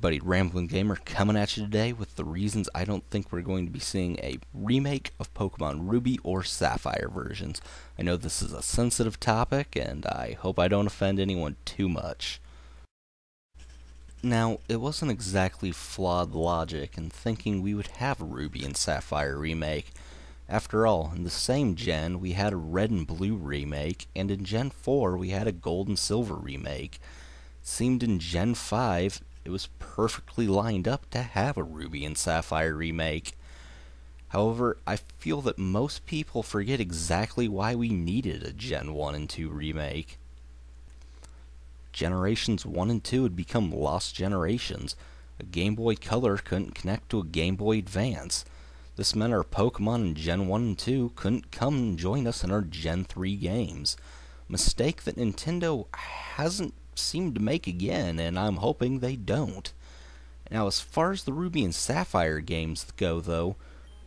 everybody, Rambling Gamer coming at you today with the reasons I don't think we're going to be seeing a remake of Pokemon Ruby or Sapphire versions. I know this is a sensitive topic, and I hope I don't offend anyone too much. Now, it wasn't exactly flawed logic in thinking we would have a Ruby and Sapphire remake. After all, in the same gen, we had a Red and Blue remake, and in Gen 4, we had a Gold and Silver remake. It seemed in Gen 5, it was perfectly lined up to have a Ruby and Sapphire remake. However, I feel that most people forget exactly why we needed a Gen 1 and 2 remake. Generations 1 and 2 had become lost generations. A Game Boy Color couldn't connect to a Game Boy Advance. This meant our Pokemon in Gen 1 and 2 couldn't come and join us in our Gen 3 games. Mistake that Nintendo hasn't seemed to make again, and I'm hoping they don't. Now, as far as the Ruby and Sapphire games go, though,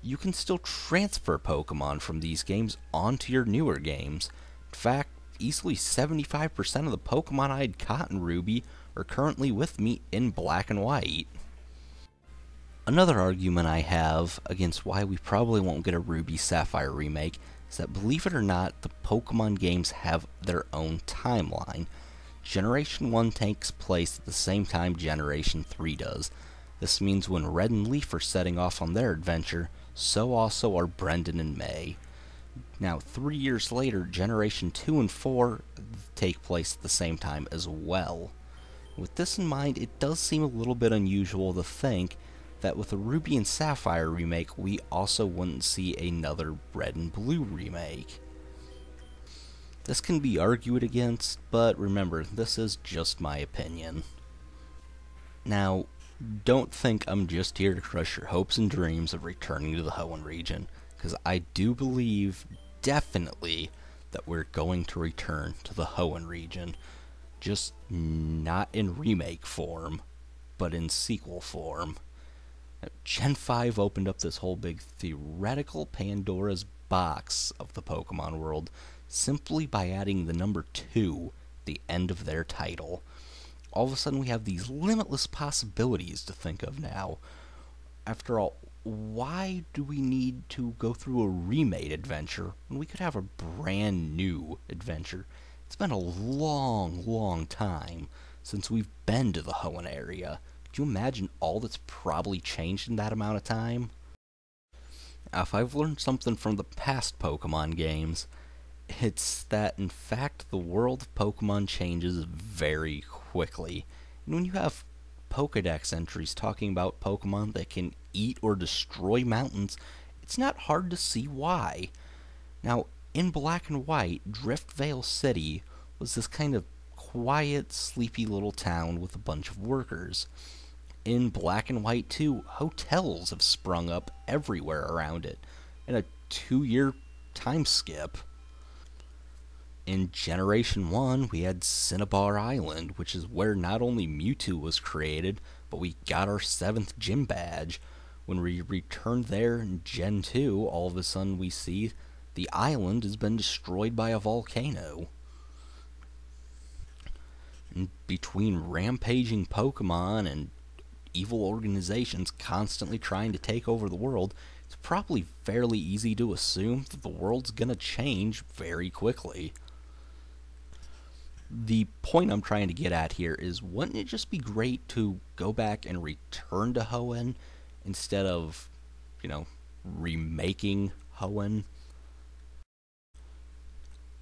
you can still transfer Pokemon from these games onto your newer games. In fact, easily 75% of the Pokemon I had caught in Ruby are currently with me in Black and White. Another argument I have against why we probably won't get a Ruby Sapphire remake is that, believe it or not, the Pokemon games have their own timeline. Generation 1 takes place at the same time Generation 3 does. This means when Red and Leaf are setting off on their adventure, so also are Brendan and May. Now, 3 years later, Generation 2 and 4 take place at the same time as well. With this in mind, it does seem a little bit unusual to think that with a Ruby and Sapphire remake, we also wouldn't see another Red and Blue remake. This can be argued against, but remember, this is just my opinion. Now, don't think I'm just here to crush your hopes and dreams of returning to the Hoenn region, because I do believe, definitely, that we're going to return to the Hoenn region. Just not in remake form, but in sequel form. Gen 5 opened up this whole big theoretical Pandora's box of the Pokemon world simply by adding the number 2 at the end of their title. All of a sudden we have these limitless possibilities to think of now. After all, why do we need to go through a remade adventure when we could have a brand new adventure? It's been a long time since we've been to the Hoenn area. Could you imagine all that's probably changed in that amount of time? Now, if I've learned something from the past Pokemon games, it's that, in fact, the world of Pokemon changes very quickly. And when you have Pokedex entries talking about Pokemon that can eat or destroy mountains, it's not hard to see why. Now, in Black and White, Driftvale City was this kind of quiet, sleepy little town with a bunch of workers. In Black and White 2, hotels have sprung up everywhere around it, in a 2-year time skip. In Generation 1, we had Cinnabar Island, which is where not only Mewtwo was created, but we got our 7th gym badge. When we returned there in Gen 2, all of a sudden we see the island has been destroyed by a volcano. And between rampaging Pokemon and evil organizations constantly trying to take over the world, it's probably fairly easy to assume that the world's gonna change very quickly. The point I'm trying to get at here is, wouldn't it just be great to go back and return to Hoenn instead of, remaking Hoenn?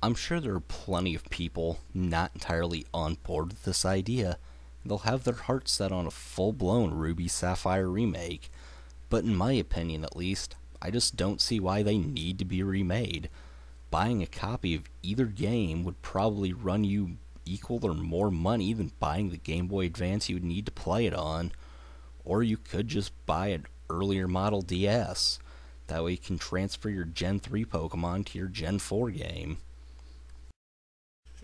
I'm sure there are plenty of people not entirely on board with this idea. They'll have their hearts set on a full-blown Ruby Sapphire remake. But in my opinion, at least, I just don't see why they need to be remade. Buying a copy of either game would probably run you equal or more money than buying the Game Boy Advance you would need to play it on. Or you could just buy an earlier model DS. That way you can transfer your Gen 3 Pokemon to your Gen 4 game.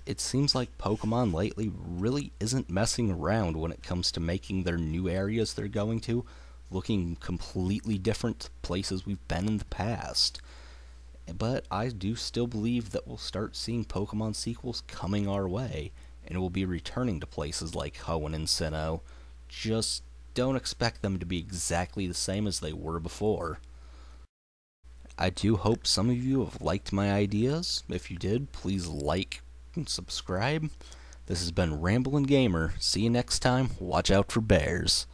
It seems like Pokemon lately really isn't messing around when it comes to making their new areas they're going to looking completely different to places we've been in the past. But I do still believe that we'll start seeing Pokemon sequels coming our way, and we'll be returning to places like Hoenn and Sinnoh, just don't expect them to be exactly the same as they were before. I do hope some of you have liked my ideas. If you did, please like and subscribe. This has been Ramblin' Gamer. See you next time. Watch out for bears.